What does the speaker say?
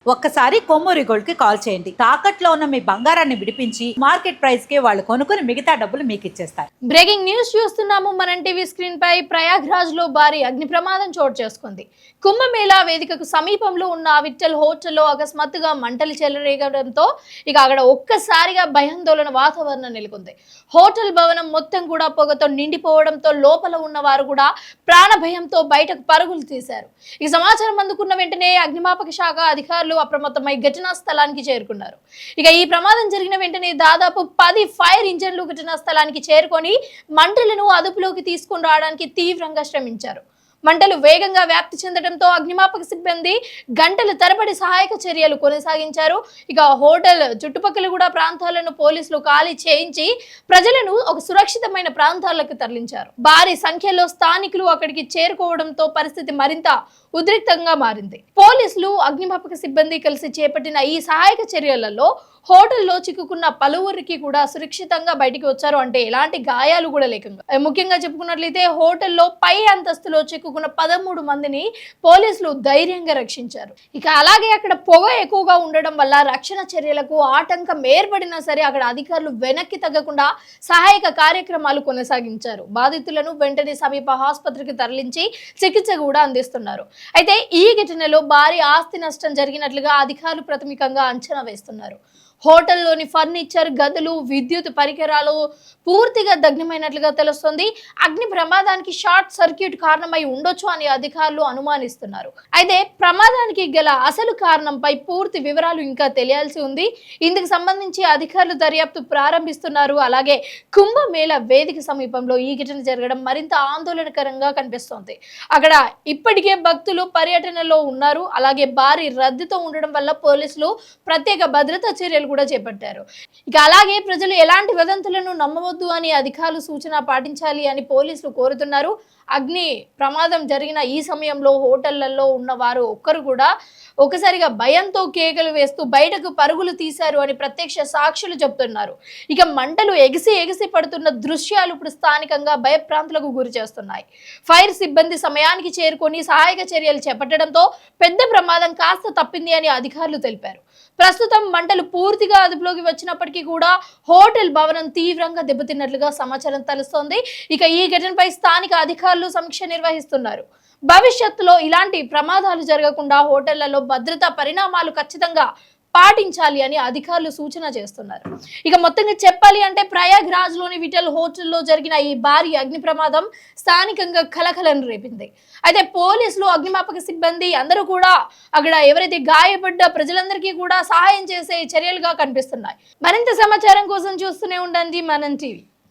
ఒక్కసారి కొమ్మూరి గోల్డ్ కి కాల్ చేయండి. తాకట్లో ఉన్న మీ బంగారాన్ని విడిపించి మార్కెట్ ప్రైస్ కి వాళ్ళు కొనుక్కుని మిగతా డబ్బులు మీకు ఇచ్చేస్తారు. బ్రేకింగ్ న్యూస్ చూస్తున్నాము. మన టీవీ స్క్రీన్ పై ప్రయాగ్రాజ్ లో భారీ అగ్ని ప్రమాదం చోటు చేసుకుంది. కుంభమేళా వేదికకు సమీపంలో ఉన్న విఠల్ హోటల్లో అకస్మాత్తుగా మంటలు చెలరేగడంతో అక్కడ ఒక్కసారిగా భయాందోళన వాతావరణం నెలకొంది. హోటల్ భవనం మొత్తం కూడా పొగతో నిండిపోవడంతో లోపల ఉన్న వారు కూడా ప్రాణ భయంతో బయటకు పరుగులు తీశారు. ఈ సమాచారం అందుకున్న వెంటనే అగ్నిమాపక శాఖ అధికారులు అప్రమత్తమై ఘటనా స్థలానికి చేరుకున్నారు. ఈ ప్రమాదం జరిగిన వెంటనే దాదాపు 10 ఫైర్ ఇంజన్లు ఘటనా స్థలానికి చేరుకొని మంటలను అదుపులోకి తీసుకుని రావడానికి తీవ్రంగా శ్రమించారు. మంటలు వేగంగా వ్యాప్తి చెందడంతో అగ్నిమాపక సిబ్బంది గంటల తరబడి సహాయక చర్యలు కొనసాగించారు. హోటల్ చుట్టుపక్కల కూడా ప్రాంతాలను పోలీసులు ఖాళీ చేయించి ప్రజలను ఒక సురక్షితమైన ప్రాంతాలకు తరలించారు. భారీ సంఖ్యలో స్థానికులు అక్కడికి చేరుకోవడంతో పరిస్థితి మరింత ఉద్రిక్తంగా మారింది. పోలీసులు అగ్నిమాపక సిబ్బంది కలిసి చేపట్టిన ఈ సహాయక చర్యలలో హోటల్లో చిక్కుకున్న పలువురికి కూడా సురక్షితంగా బయటికి వచ్చారు. అంటే ఎలాంటి గాయాలు కూడా లేకుండా. ముఖ్యంగా చెప్పుకున్నట్లయితే హోటల్లో పై అంతస్తులో చిక్కుకున్న 13 మందిని పోలీసులు ధైర్యంగా రక్షించారు. అలాగే అక్కడ పొగ ఎక్కువగా ఉండడం వల్ల రక్షణ చర్యలకు ఆటంకం ఏర్పడినా సరే అక్కడ అధికారులు వెనక్కి తగ్గకుండా సహాయక కార్యక్రమాలు కొనసాగించారు. బాధితులను వెంటనే సమీప ఆసుపత్రికి తరలించి చికిత్స కూడా అందిస్తున్నారు. అయితే ఈ ఘటనలో భారీ ఆస్తి నష్టం జరిగినట్లుగా అధికారులు ప్రాథమికంగా అంచనా వేస్తున్నారు. హోటల్లోని ఫర్నిచర్, గదులు, విద్యుత్ పరికరాలు పూర్తిగా దగ్ధమైనట్లుగా తెలుస్తుంది. అగ్ని ప్రమాదానికి షార్ట్ సర్క్యూట్ కారణమై ఉండొచ్చు అని అధికారులు అనుమానిస్తున్నారు. అయితే ప్రమాదానికి గల అసలు కారణంపై పూర్తి వివరాలు ఇంకా తెలియాల్సి ఉంది. ఇందుకు సంబంధించి అధికారులు దర్యాప్తు ప్రారంభిస్తున్నారు. అలాగే కుంభమేళా వేదిక సమీపంలో ఈ ఘటన జరగడం మరింత ఆందోళనకరంగా కనిపిస్తోంది. అక్కడ ఇప్పటికే భక్తులు పర్యటనలో ఉన్నారు. అలాగే భారీ రద్దీతో ఉండడం వల్ల పోలీసులు ప్రత్యేక భద్రతా చర్యలు కూడా చేపట్టారు. అలాగే ప్రజలు ఎలాంటి వదంతులను నమ్మవద్దు అని అధికారులు సూచన పాటించాలి అని పోలీసులు కోరుతున్నారు. అగ్ని ప్రమాదం జరిగిన ఈ సమయంలో హోటళ్లలో ఉన్న వారు ఒక్కరు కూడా ఒకసారిగా భయంతో కేకలు వేస్తూ బయటకు పరుగులు తీశారు అని ప్రత్యక్ష సాక్షులు చెబుతున్నారు. మంటలు ఎగిసి పడుతున్న దృశ్యాలు ఇప్పుడు స్థానికంగా భయప్రాంతులకు గురి చేస్తున్నాయి. ఫైర్ సిబ్బంది సమయానికి చేరుకొని సహాయక చర్యలు చేపట్టడంతో పెద్ద ప్రమాదం కాస్త తప్పింది అని అధికారులు తెలిపారు. ప్రస్తుతం మంటలు పూర్తిగా అదుపులోకి వచ్చినప్పటికీ కూడా హోటల్ భవనం తీవ్రంగా దెబ్బతిన్నట్లుగా సమాచారం తెలుస్తోంది. ఈ ఘటనపై స్థానిక అధికారులు సమీక్ష నిర్వహిస్తున్నారు. భవిష్యత్తులో ఇలాంటి ప్రమాదాలు జరగకుండా హోటళ్లలో భద్రతా పరిణామాలు ఖచ్చితంగా పాటించాలి అని అధికారులు సూచన చేస్తున్నారు. మొత్తంగా చెప్పాలి అంటే ప్రయాగ్రాజ్ లోని విఠల్ హోటల్లో జరిగిన ఈ భారీ అగ్ని ప్రమాదం స్థానికంగా కలకలను రేపింది. అయితే పోలీసులు, అగ్నిమాపక సిబ్బంది అందరూ కూడా అక్కడ ఎవరైతే గాయపడ్డ ప్రజలందరికీ కూడా సహాయం చేసే చర్యలుగా కనిపిస్తున్నాయి. మరింత సమాచారం కోసం చూస్తూనే ఉండండి మనం టీవీ.